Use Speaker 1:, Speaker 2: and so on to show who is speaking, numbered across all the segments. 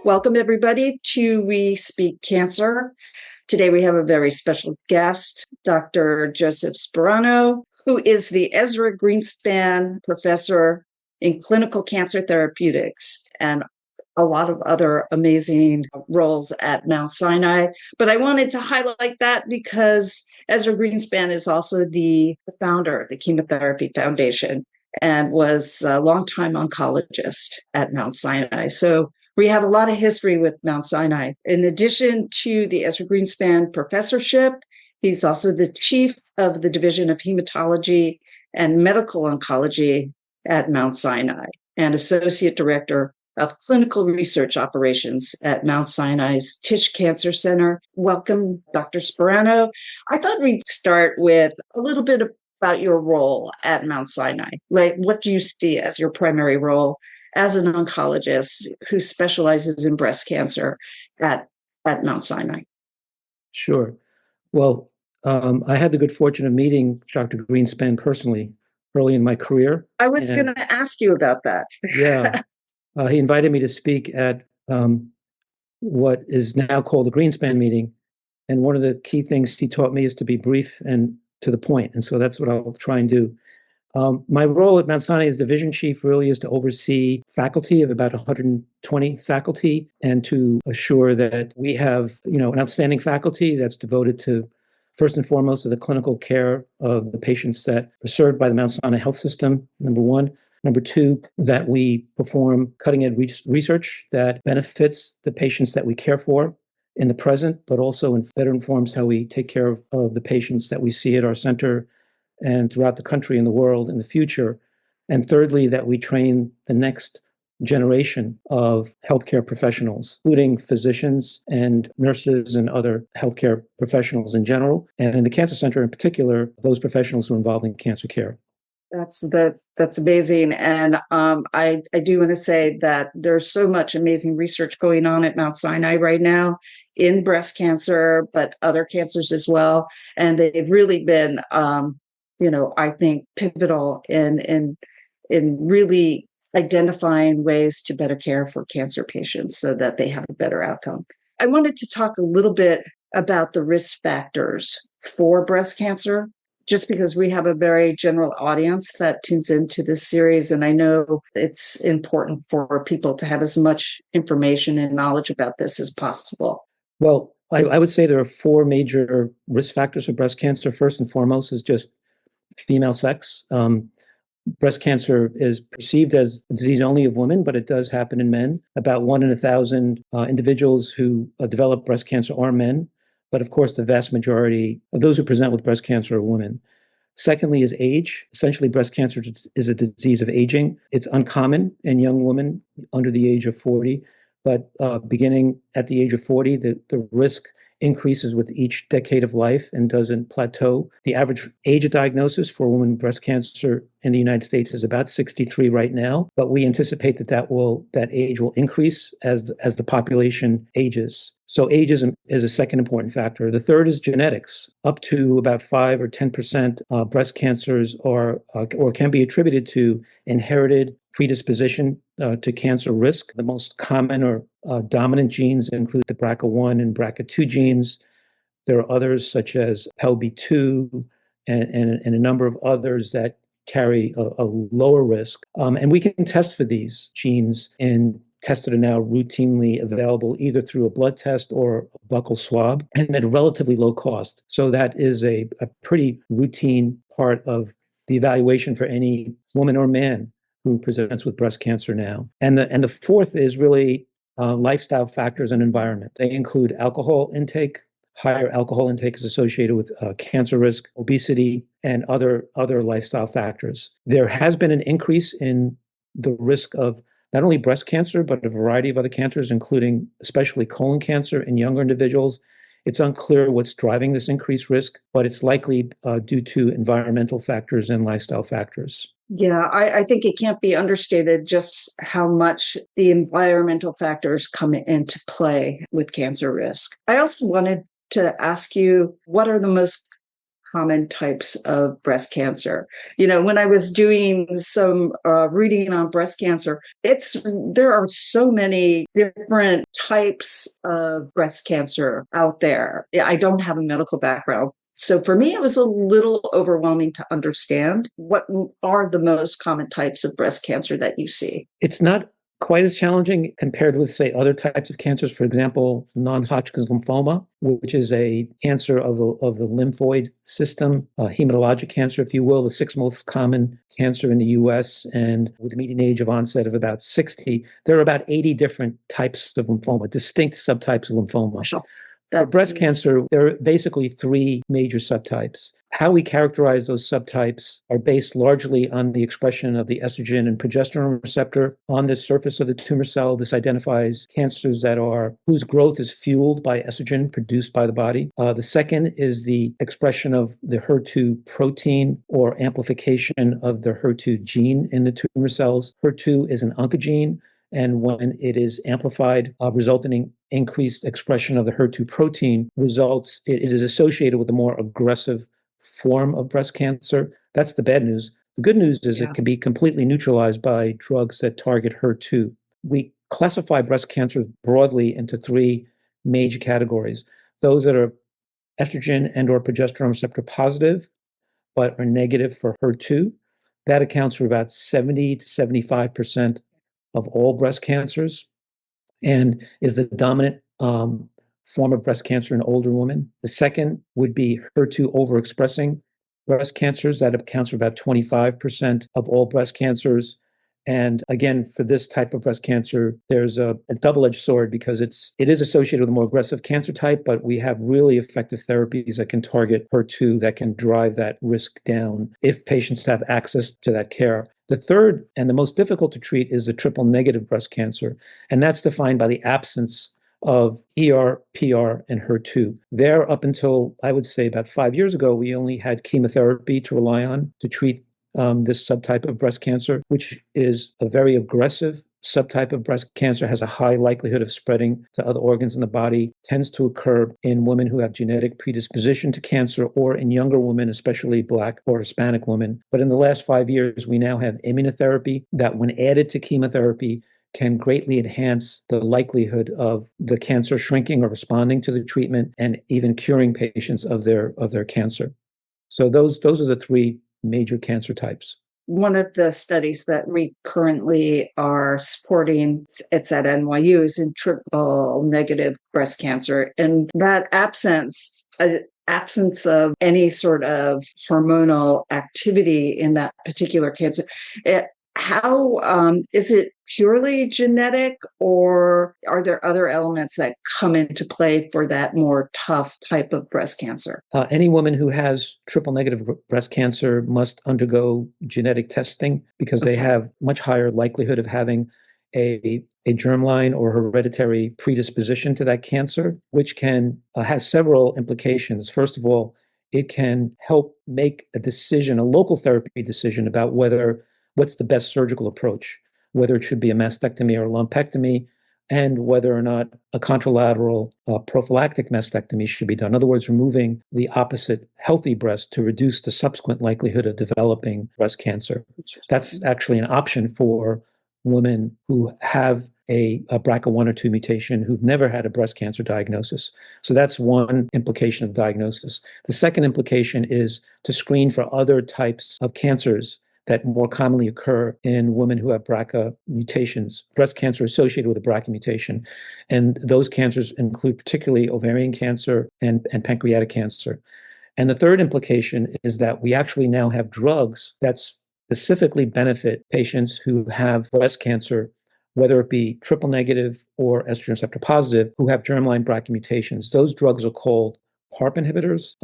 Speaker 1: Welcome, everybody, to We Speak Cancer. Today, we have a very special guest, Dr. Joseph Sparano, who is the Ezra Greenspan Professor in Clinical Cancer Therapeutics and a lot of other amazing roles at Mount Sinai. But I wanted to highlight that because Ezra Greenspan is also the founder of the Chemotherapy Foundation and was a longtime oncologist at Mount Sinai. So we have a lot of history with Mount Sinai. In addition to the Ezra Greenspan professorship, he's also the chief of the Division of Hematology and Medical Oncology at Mount Sinai and associate director of clinical research operations at Mount Sinai's Tisch Cancer Center. Welcome, Dr. Sparano. I thought we'd start with a little bit about your role at Mount Sinai. Like, what do you see as your primary role as an oncologist who specializes in breast cancer at Mount Sinai?
Speaker 2: Sure. Well, I had the good fortune of meeting Dr. Greenspan personally early in my career.
Speaker 1: I was going to ask you about that.
Speaker 2: Yeah. He invited me to speak at what is now called the Greenspan meeting. And one of the key things he taught me is to be brief and to the point. And so that's what I'll try and do. My role at Mount Sinai as division chief really is to oversee faculty of about 120 faculty and to assure that we have, an outstanding faculty that's devoted to, first and foremost, to the clinical care of the patients that are served by the Mount Sinai health system, number one. Number two, that we perform cutting-edge research that benefits the patients that we care for in the present, but also better informs how we take care of the patients that we see at our center and throughout the country and the world in the future. And thirdly, that we train the next generation of healthcare professionals, including physicians and nurses and other healthcare professionals in general, and in the cancer center in particular, those professionals who are involved in cancer care.
Speaker 1: That's amazing. And I do want to say that there's so much amazing research going on at Mount Sinai right now in breast cancer, but other cancers as well. And they've really been I think pivotal in really identifying ways to better care for cancer patients so that they have a better outcome. I wanted to talk a little bit about the risk factors for breast cancer, just because we have a very general audience that tunes into this series. And I know it's important for people to have as much information and knowledge about this as possible.
Speaker 2: Well, I would say there are four major risk factors for breast cancer. First and foremost is just female sex. Breast cancer is perceived as a disease only of women, but it does happen in men. About 1 in 1,000 individuals who develop breast cancer are men. But of course, the vast majority of those who present with breast cancer are women. Secondly is age. Essentially, breast cancer is a disease of aging. It's uncommon in young women under the age of 40, but beginning at the age of 40, the risk increases with each decade of life and doesn't plateau. The average age of diagnosis for a woman with breast cancer in the United States is about 63 right now, but we anticipate that age will increase as the population ages. So ageism is a second important factor. The third is genetics. Up to about 5 or 10% breast cancers are or can be attributed to inherited predisposition to cancer risk. The most common or dominant genes include the BRCA1 and BRCA2 genes. There are others such as PELB2 and a number of others that carry a lower risk. And we can test for these genes in tests that are now routinely available either through a blood test or a buccal swab and at a relatively low cost. So that is a pretty routine part of the evaluation for any woman or man who presents with breast cancer now. And the fourth is really lifestyle factors and environment. They include alcohol intake. Higher alcohol intake is associated with cancer risk, obesity, and other lifestyle factors. There has been an increase in the risk of not only breast cancer, but a variety of other cancers, including especially colon cancer in younger individuals. It's unclear what's driving this increased risk, but it's likely due to environmental factors and lifestyle factors.
Speaker 1: Yeah, I think it can't be understated just how much the environmental factors come into play with cancer risk. I also wanted to ask you, what are the most common types of breast cancer. When I was doing some reading on breast cancer, there are so many different types of breast cancer out there. I don't have a medical background. So for me, it was a little overwhelming to understand what are the most common types of breast cancer that you see.
Speaker 2: It's not quite as challenging compared with, say, other types of cancers. For example, non-Hodgkin's lymphoma, which is a cancer of the lymphoid system, hematologic cancer, if you will, the sixth most common cancer in the U.S. And with a median age of onset of about 60, there are about 80 different types of lymphoma, distinct subtypes of lymphoma.
Speaker 1: Sure.
Speaker 2: For breast cancer, there are basically three major subtypes. How we characterize those subtypes are based largely on the expression of the estrogen and progesterone receptor on the surface of the tumor cell. This identifies cancers whose growth is fueled by estrogen produced by the body. The second is the expression of the HER2 protein or amplification of the HER2 gene in the tumor cells. HER2 is an oncogene, and when it is amplified, resulting in increased expression of the HER2 protein, it is associated with a more aggressive form of breast cancer. That's the bad news. The good news is it can be completely neutralized by drugs that target HER2. We classify breast cancers broadly into three major categories. Those that are estrogen and or progesterone receptor positive, but are negative for HER2. That accounts for about 70 to 75% of all breast cancers and is the dominant form of breast cancer in older women. The second would be HER2 overexpressing breast cancers. That accounts for about 25% of all breast cancers. And again, for this type of breast cancer, there's a double-edged sword because it is associated with a more aggressive cancer type, but we have really effective therapies that can target HER2 that can drive that risk down if patients have access to that care. The third and the most difficult to treat is the triple negative breast cancer, and that's defined by the absence of ER, PR, and HER2. There, up until, I would say, about 5 years ago, we only had chemotherapy to rely on to treat this subtype of breast cancer, which is a very aggressive subtype of breast cancer, has a high likelihood of spreading to other organs in the body, tends to occur in women who have genetic predisposition to cancer or in younger women, especially Black or Hispanic women. But in the last 5 years, we now have immunotherapy that, when added to chemotherapy, can greatly enhance the likelihood of the cancer shrinking or responding to the treatment and even curing patients of their cancer. So those are the three major cancer types.
Speaker 1: One of the studies that we currently are supporting, it's at NYU, is in triple negative breast cancer. And that absence of any sort of hormonal activity in that particular cancer, how is it purely genetic, or are there other elements that come into play for that more tough type of breast cancer?
Speaker 2: Any woman who has triple negative breast cancer must undergo genetic testing because they have much higher likelihood of having a germline or hereditary predisposition to that cancer, which has several implications. First of all, it can help make a local therapy decision about what's the best surgical approach, whether it should be a mastectomy or a lumpectomy, and whether or not a contralateral prophylactic mastectomy should be done. In other words, removing the opposite healthy breast to reduce the subsequent likelihood of developing breast cancer. That's actually an option for women who have a BRCA1 or 2 mutation who've never had a breast cancer diagnosis. So that's one implication of diagnosis. The second implication is to screen for other types of cancers that more commonly occur in women who have BRCA mutations, breast cancer associated with a BRCA mutation. And those cancers include particularly ovarian cancer and pancreatic cancer. And the third implication is that we actually now have drugs that specifically benefit patients who have breast cancer, whether it be triple negative or estrogen receptor positive, who have germline BRCA mutations. Those drugs are called PARP inhibitors.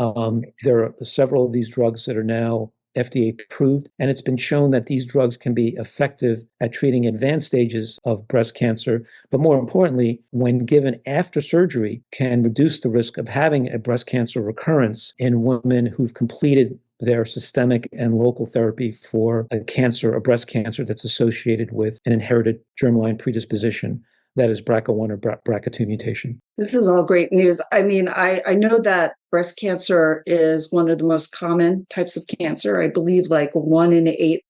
Speaker 2: There are several of these drugs that are now FDA approved, and it's been shown that these drugs can be effective at treating advanced stages of breast cancer, but more importantly, when given after surgery, can reduce the risk of having a breast cancer recurrence in women who've completed their systemic and local therapy for a breast cancer that's associated with an inherited germline predisposition. that is BRCA1 or BRCA2 mutation.
Speaker 1: This is all great news. I mean, I know that breast cancer is one of the most common types of cancer. I believe like 1 in 8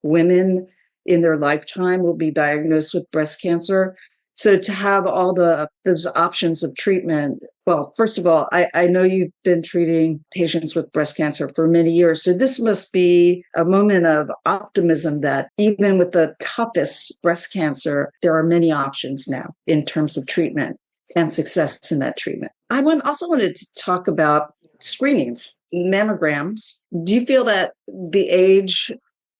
Speaker 1: women in their lifetime will be diagnosed with breast cancer. So to have all those options of treatment, well, first of all, I know you've been treating patients with breast cancer for many years. So this must be a moment of optimism that even with the toughest breast cancer, there are many options now in terms of treatment and success in that treatment. I also wanted to talk about screenings, mammograms. Do you feel that the age,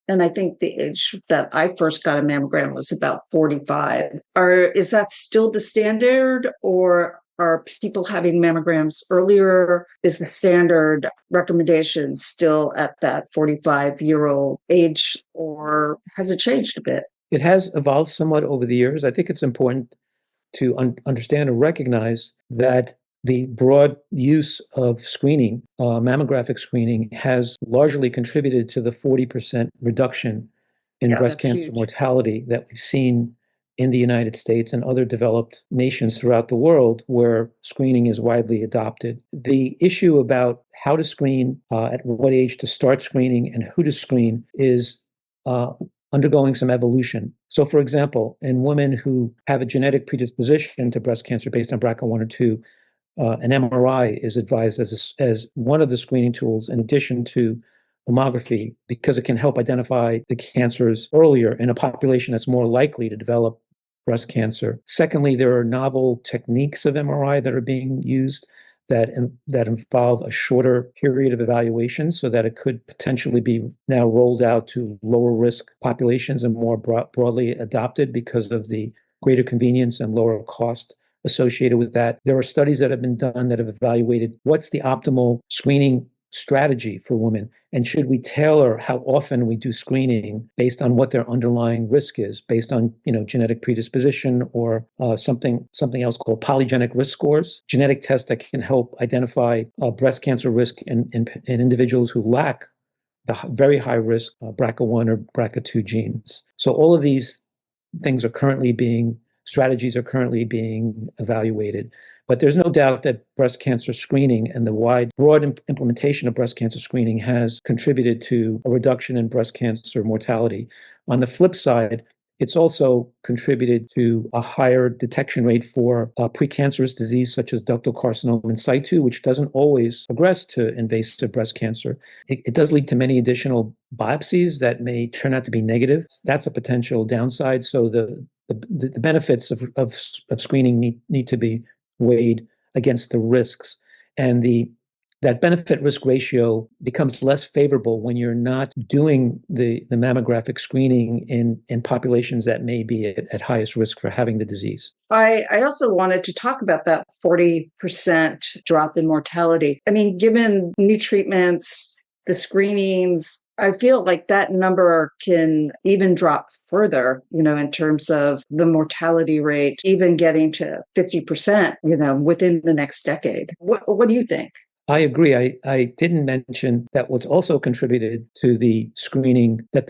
Speaker 1: and I think the age that I first got a mammogram was about 45. Is that still the standard, or are people having mammograms earlier? Is the standard recommendation still at that 45-year-old age, or has it changed a bit?
Speaker 2: It has evolved somewhat over the years. I think it's important to understand or recognize that the broad use of screening, mammographic screening, has largely contributed to the 40% reduction in breast cancer
Speaker 1: Huge.
Speaker 2: mortality that we've seen in the United States and other developed nations throughout the world where screening is widely adopted. The issue about how to screen, at what age to start screening, and who to screen is undergoing some evolution. So, for example, in women who have a genetic predisposition to breast cancer based on BRCA1 or 2, an MRI is advised as one of the screening tools in addition to mammography, because it can help identify the cancers earlier in a population that's more likely to develop breast cancer. Secondly, there are novel techniques of MRI that are being used that involve a shorter period of evaluation, so that it could potentially be now rolled out to lower risk populations and more broadly adopted because of the greater convenience and lower cost associated with that. There are studies that have been done that have evaluated what's the optimal screening strategy for women, and should we tailor how often we do screening based on what their underlying risk is, based on genetic predisposition or something else called polygenic risk scores, genetic tests that can help identify breast cancer risk in individuals who lack the very high risk BRCA1 or BRCA2 genes. So all of these things strategies are currently being evaluated. But there's no doubt that breast cancer screening and the broad implementation of breast cancer screening has contributed to a reduction in breast cancer mortality. On the flip side, it's also contributed to a higher detection rate for precancerous disease such as ductal carcinoma in situ, which doesn't always progress to invasive breast cancer. It does lead to many additional biopsies that may turn out to be negative. That's a potential downside. So the benefits of screening need to be weighed against the risks, and that benefit risk ratio becomes less favorable when you're not doing the mammographic screening in populations that may be at highest risk for having the disease.
Speaker 1: I also wanted to talk about that 40% drop in mortality. I mean, given new treatments, the screenings, I feel like that number can even drop further, in terms of the mortality rate, even getting to 50%, within the next decade. What do you think?
Speaker 2: I agree. I didn't mention that what's also contributed to the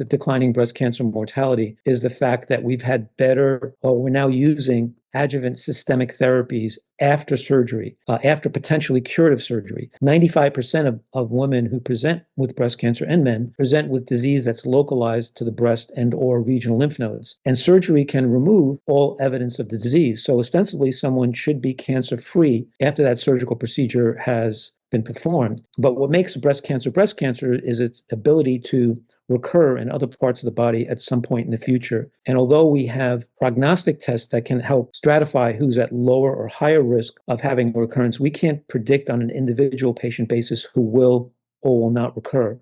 Speaker 2: declining breast cancer mortality is the fact that we're now using adjuvant systemic therapies after surgery, after potentially curative surgery. 95% of women who present with breast cancer, and men, present with disease that's localized to the breast and or regional lymph nodes. And surgery can remove all evidence of the disease. So ostensibly, someone should be cancer-free after that surgical procedure has been performed. But what makes breast cancer is its ability to recur in other parts of the body at some point in the future. And although we have prognostic tests that can help stratify who's at lower or higher risk of having a recurrence, we can't predict on an individual patient basis who will or will not recur.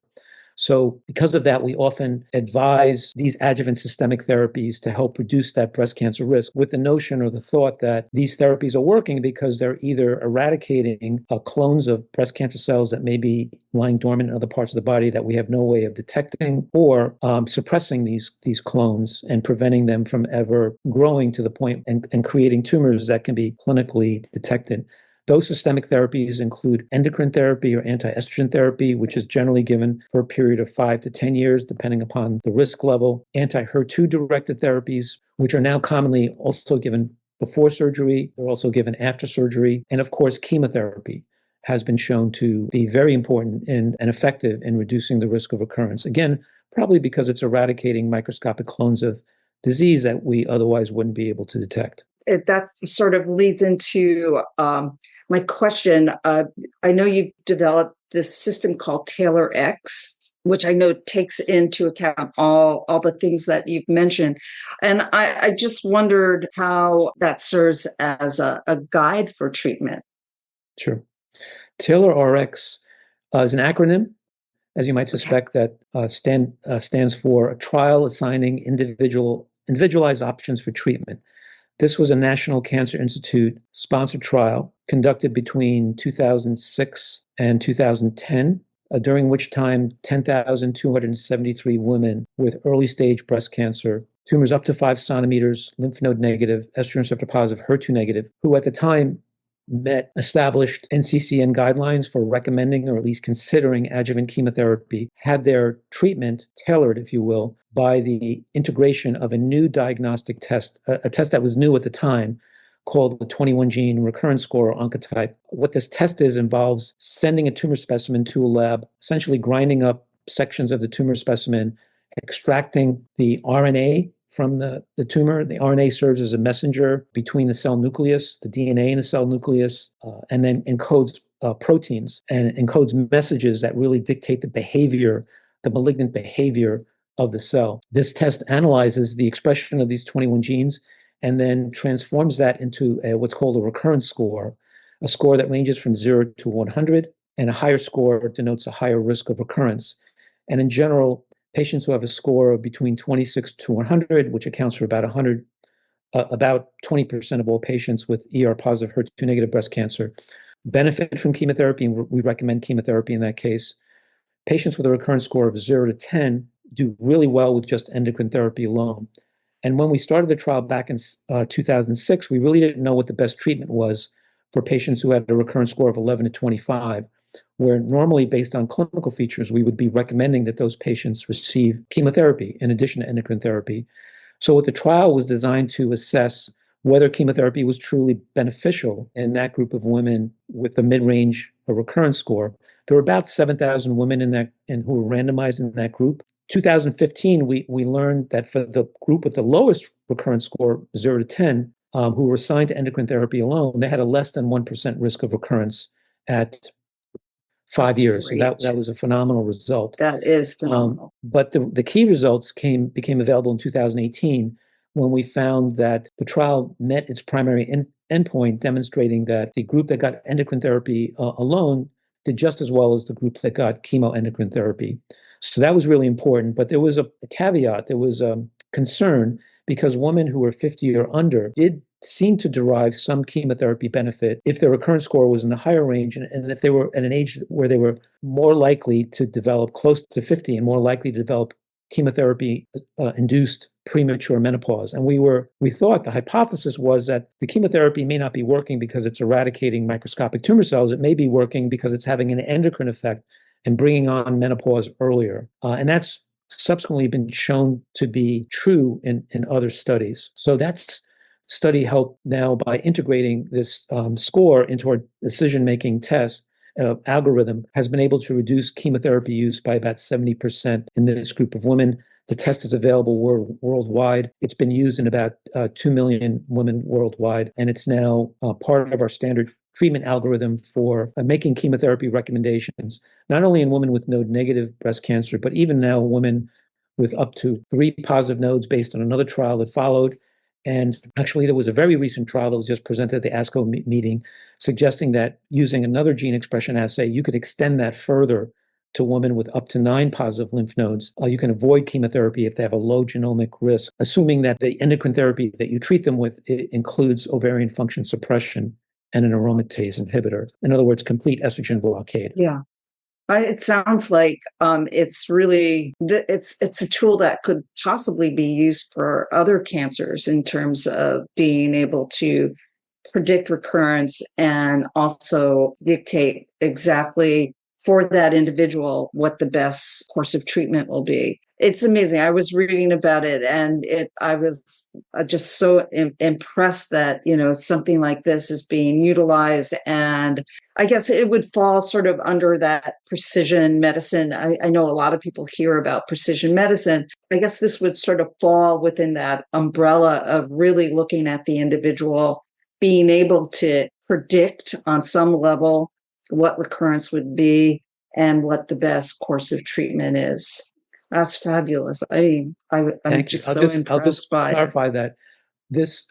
Speaker 2: So because of that, we often advise these adjuvant systemic therapies to help reduce that breast cancer risk, with the notion or the thought that these therapies are working because they're either eradicating clones of breast cancer cells that may be lying dormant in other parts of the body that we have no way of detecting, or suppressing these clones and preventing them from ever growing to the point and creating tumors that can be clinically detected. Those systemic therapies include endocrine therapy or anti-estrogen therapy, which is generally given for a period of 5 to 10 years, depending upon the risk level. Anti-HER2 directed therapies, which are now commonly also given before surgery. They're also given after surgery. And of course, chemotherapy has been shown to be very important and effective in reducing the risk of recurrence. Again, probably because it's eradicating microscopic clones of disease that we otherwise wouldn't be able to detect.
Speaker 1: That sort of leads into my question. I know you've developed this system called Taylor X, which I know takes into account all the things that you've mentioned. And I just wondered how that serves as a guide for treatment.
Speaker 2: Sure. Taylor RX is an acronym, as you might suspect, that stands for a trial assigning individualized options for treatment. This was a National Cancer Institute sponsored trial conducted between 2006 and 2010, during which time 10,273 women with early stage breast cancer, tumors up to 5 centimeters, lymph node negative, estrogen receptor positive, HER2 negative, who at the time met established NCCN guidelines for recommending or at least considering adjuvant chemotherapy, had their treatment tailored, if you will, by the integration of a new diagnostic test, a test that was new at the time, called the 21 gene recurrence score, or Oncotype. What this test involves sending a tumor specimen to a lab, essentially grinding up sections of the tumor specimen, extracting the RNA from the tumor. The RNA serves as a messenger between the cell nucleus, the DNA in the cell nucleus, and then encodes proteins and encodes messages that really dictate the behavior, the malignant behavior of the cell. This test analyzes the expression of these 21 genes and then transforms that into what's called a recurrence score, a score that ranges from 0 to 100, and a higher score denotes a higher risk of recurrence. And in general, patients who have a score of between 26 to 100, which accounts for about 20% of all patients with ER positive, HER2 negative breast cancer, benefit from chemotherapy, and we recommend chemotherapy in that case. Patients with a recurrence score of 0 to 10 do really well with just endocrine therapy alone. And when we started the trial back in 2006, we really didn't know what the best treatment was for patients who had a recurrence score of 11 to 25, where normally, based on clinical features, we would be recommending that those patients receive chemotherapy in addition to endocrine therapy. So what the trial was designed to assess whether chemotherapy was truly beneficial in that group of women with the mid-range recurrence score. There were about 7,000 women who were randomized in that group. 2015, we learned that for the group with the lowest recurrence score, 0 to 10, who were assigned to endocrine therapy alone, they had a less than 1% risk of recurrence at 5 years. So that was a phenomenal result.
Speaker 1: That is phenomenal.
Speaker 2: But the key results became available in 2018 when we found that the trial met its primary endpoint, demonstrating that the group that got endocrine therapy alone did just as well as the group that got chemoendocrine therapy. So that was really important. But there was a caveat. There was a concern because women who were 50 or under did seem to derive some chemotherapy benefit if their recurrence score was in the higher range and if they were at an age where they were more likely to develop close to 50 and more likely to develop chemotherapy induced premature menopause. And we thought the hypothesis was that the chemotherapy may not be working because it's eradicating microscopic tumor cells. It may be working because it's having an endocrine effect and bringing on menopause earlier. And that's subsequently been shown to be true in other studies. So that's study helped now by integrating this score into our decision-making test algorithm has been able to reduce chemotherapy use by about 70% in this group of women. The test is available worldwide. It's been used in about 2 million women worldwide, and it's now part of our standard treatment algorithm for making chemotherapy recommendations, not only in women with node-negative breast cancer, but even now women with up to 3 positive nodes based on another trial that followed. And actually, there was a very recent trial that was just presented at the ASCO meeting suggesting that using another gene expression assay, you could extend that further to women with up to 9 positive lymph nodes. You can avoid chemotherapy if they have a low genomic risk, assuming that the endocrine therapy that you treat them with includes ovarian function suppression and an aromatase inhibitor. In other words, complete estrogen blockade.
Speaker 1: Yeah. It sounds like it's really it's a tool that could possibly be used for other cancers in terms of being able to predict recurrence and also dictate exactly for that individual what the best course of treatment will be. It's amazing. I was reading about it, and I was just so impressed that, something like this is being utilized. And I guess it would fall sort of under that precision medicine. I know a lot of people hear about precision medicine. I guess this would sort of fall within that umbrella of really looking at the individual, being able to predict on some level what recurrence would be and what the best course of treatment is. That's fabulous. I'm
Speaker 2: Thank you.
Speaker 1: just so
Speaker 2: I'll just
Speaker 1: impressed by it.
Speaker 2: clarify that this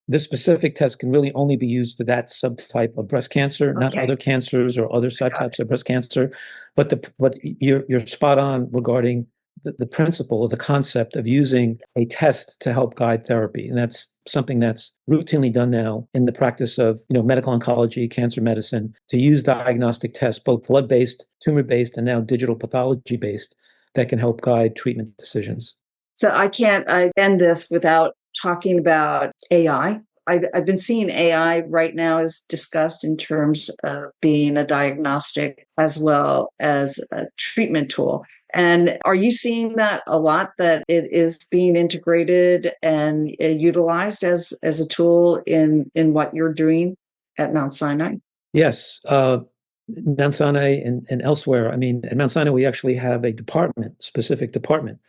Speaker 2: this specific test can really only be used for that subtype of breast cancer, not
Speaker 1: Okay,
Speaker 2: other cancers or other
Speaker 1: I got
Speaker 2: subtypes of breast cancer. But you're spot on regarding the principle or the concept of using a test to help guide therapy, and that's something that's routinely done now in the practice of medical oncology, cancer medicine, to use diagnostic tests, both blood-based, tumor-based, and now digital pathology-based, that can help guide treatment decisions.
Speaker 1: So I end this without talking about AI. I've been seeing AI right now is discussed in terms of being a diagnostic as well as a treatment tool. And are you seeing that a lot, that it is being integrated and utilized as a tool in what you're doing at Mount Sinai?
Speaker 2: Yes, Mount Sinai and elsewhere. I mean, at Mount Sinai, we actually have a specific department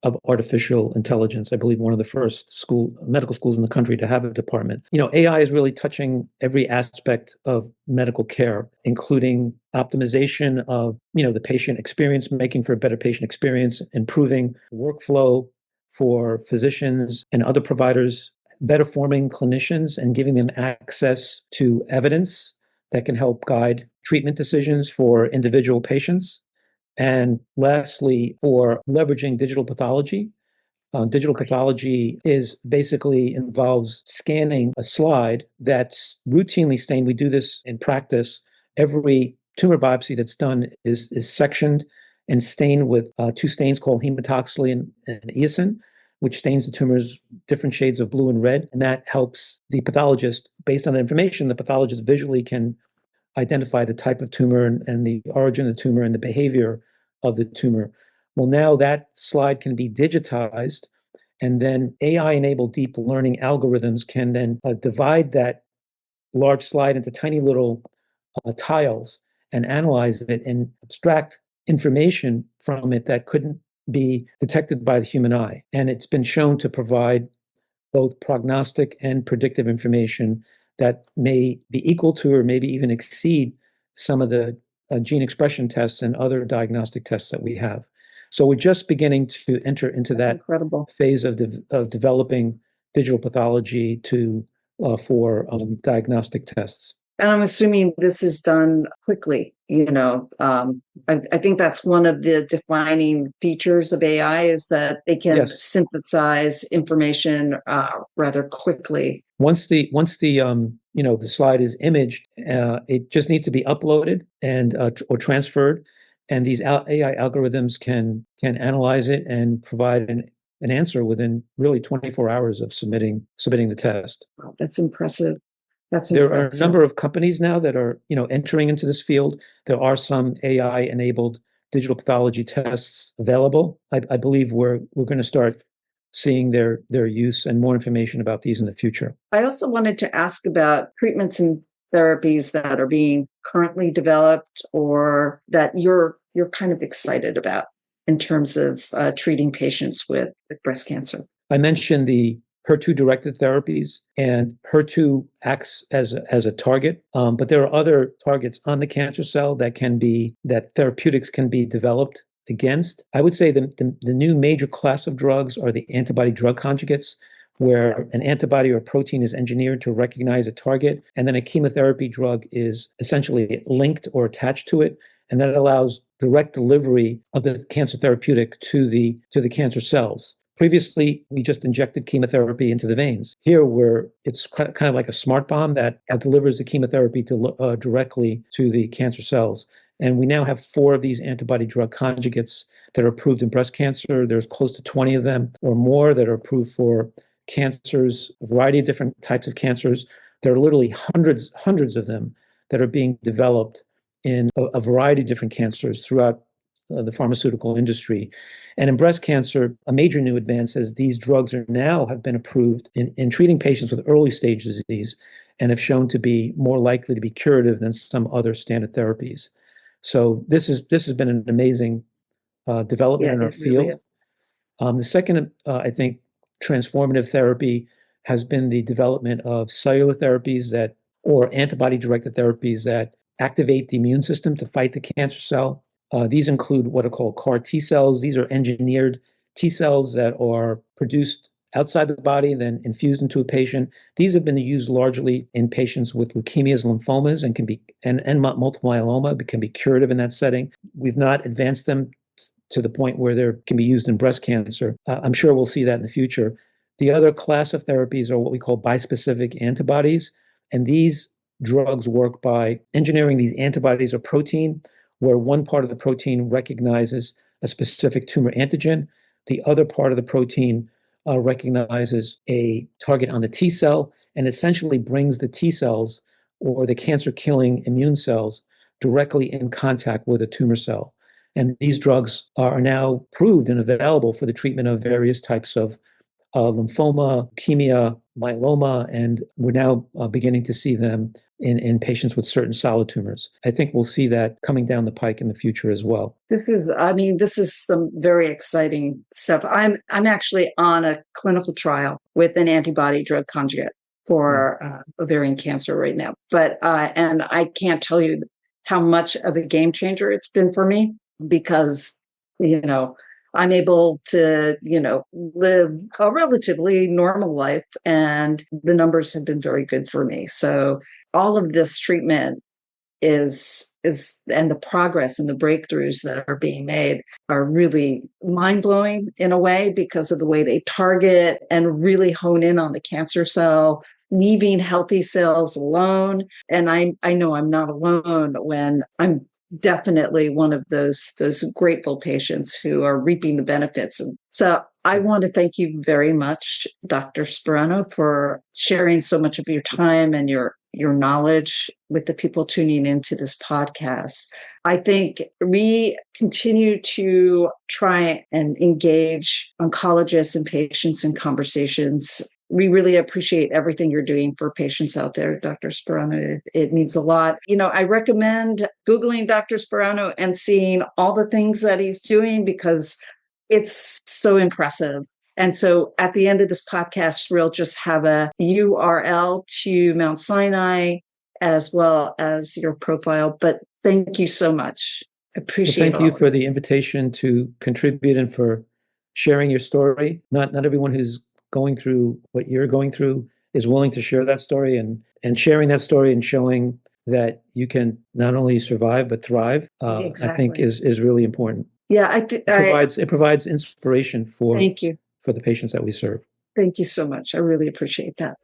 Speaker 2: of artificial intelligence. I believe one of the first medical schools in the country to have a department. AI is really touching every aspect of medical care, including optimization of, the patient experience, making for a better patient experience, improving workflow for physicians and other providers, better forming clinicians and giving them access to evidence that can help guide treatment decisions for individual patients. And lastly, for leveraging digital pathology. Digital pathology is basically involves scanning a slide that's routinely stained. We do this in practice. Every tumor biopsy that's done is sectioned and stained with two stains called hematoxylin and eosin, which stains the tumors different shades of blue and red. And that helps the pathologist, based on the information, the pathologist visually can identify the type of tumor and the origin of the tumor and the behavior of the tumor. Well, now that slide can be digitized, and then AI-enabled deep learning algorithms can then divide that large slide into tiny little tiles and analyze it and abstract information from it that couldn't be detected by the human eye. And it's been shown to provide both prognostic and predictive information that may be equal to or maybe even exceed some of the gene expression tests and other diagnostic tests that we have. So we're just beginning to enter into
Speaker 1: That's
Speaker 2: that
Speaker 1: incredible.
Speaker 2: phase of developing digital pathology for diagnostic tests.
Speaker 1: And I'm assuming this is done quickly. I think that's one of the defining features of AI, is that they can
Speaker 2: Yes.
Speaker 1: synthesize information rather quickly.
Speaker 2: Once the the slide is imaged, it just needs to be uploaded and or transferred, and these AI algorithms can analyze it and provide an answer within really 24 hours of submitting the test.
Speaker 1: Wow, that's impressive. That's
Speaker 2: There are a
Speaker 1: impressive.
Speaker 2: number of companies now that are entering into this field. There are some AI enabled digital pathology tests available. I believe we're going to start seeing their use and more information about these in the future.
Speaker 1: I also wanted to ask about treatments and therapies that are being currently developed, or that you're kind of excited about in terms of treating patients with breast cancer.
Speaker 2: I mentioned the HER2-directed therapies, and HER2 acts as a target, but there are other targets on the cancer cell that therapeutics can be developed against. I would say the new major class of drugs are the antibody drug conjugates, where an antibody or protein is engineered to recognize a target, and then a chemotherapy drug is essentially linked or attached to it, and that allows direct delivery of the cancer therapeutic to the cancer cells. Previously, we just injected chemotherapy into the veins. Here, it's kind of like a smart bomb that delivers the chemotherapy directly to the cancer cells. And we now have 4 of these antibody drug conjugates that are approved in breast cancer. There's close to 20 of them or more that are approved for cancers, a variety of different types of cancers. There are literally hundreds of them that are being developed in a variety of different cancers throughout the pharmaceutical industry. And in breast cancer, a major new advance is these drugs are now have been approved in treating patients with early stage disease and have shown to be more likely to be curative than some other standard therapies. So this has been an amazing development
Speaker 1: Yeah,
Speaker 2: in our
Speaker 1: it really
Speaker 2: field.
Speaker 1: is.
Speaker 2: The second, I think, transformative therapy has been the development of cellular therapies or antibody-directed therapies that activate the immune system to fight the cancer cell. These include what are called CAR T cells. These are engineered T cells that are produced outside the body, then infused into a patient. These have been used largely in patients with leukemias, lymphomas, and can be and multiple myeloma, but can be curative in that setting. We've not advanced them to the point where they can be used in breast cancer. I'm sure we'll see that in the future. The other class of therapies are what we call bispecific antibodies, and these drugs work by engineering these antibodies or protein, where one part of the protein recognizes a specific tumor antigen, the other part of the protein recognizes a target on the T cell, and essentially brings the T cells or the cancer-killing immune cells directly in contact with a tumor cell. And these drugs are now proved and available for the treatment of various types of lymphoma, leukemia, myeloma, and we're now beginning to see them in patients with certain solid tumors. I think we'll see that coming down the pike in the future as well.
Speaker 1: This is some very exciting stuff. I'm actually on a clinical trial with an antibody drug conjugate for ovarian cancer right now. But and I can't tell you how much of a game changer it's been for me, because I'm able to live a relatively normal life, and the numbers have been very good for me. So all of this treatment is and the progress and the breakthroughs that are being made are really mind-blowing in a way, because of the way they target and really hone in on the cancer cell, leaving healthy cells alone. And I know I'm not alone when I'm definitely one of those grateful patients who are reaping the benefits. And so I want to thank you very much, Dr. Sparano, for sharing so much of your time and your knowledge with the people tuning into this podcast. I think we continue to try and engage oncologists and patients in conversations. We really appreciate everything you're doing for patients out there, Dr. Sparano. It means a lot. I recommend Googling Dr. Sparano and seeing all the things that he's doing, because it's so impressive. And so at the end of this podcast, we'll just have a URL to Mount Sinai as well as your profile. But thank you so much. Appreciate it.
Speaker 2: Well, thank you for the invitation to contribute and for sharing your story. Not everyone who's going through what you're going through is willing to share that story, and sharing that story and showing that you can not only survive but thrive,
Speaker 1: Exactly.
Speaker 2: I think is really important.
Speaker 1: Yeah,
Speaker 2: it provides inspiration for
Speaker 1: thank you
Speaker 2: for the patients that we serve.
Speaker 1: Thank you so much. I really appreciate that.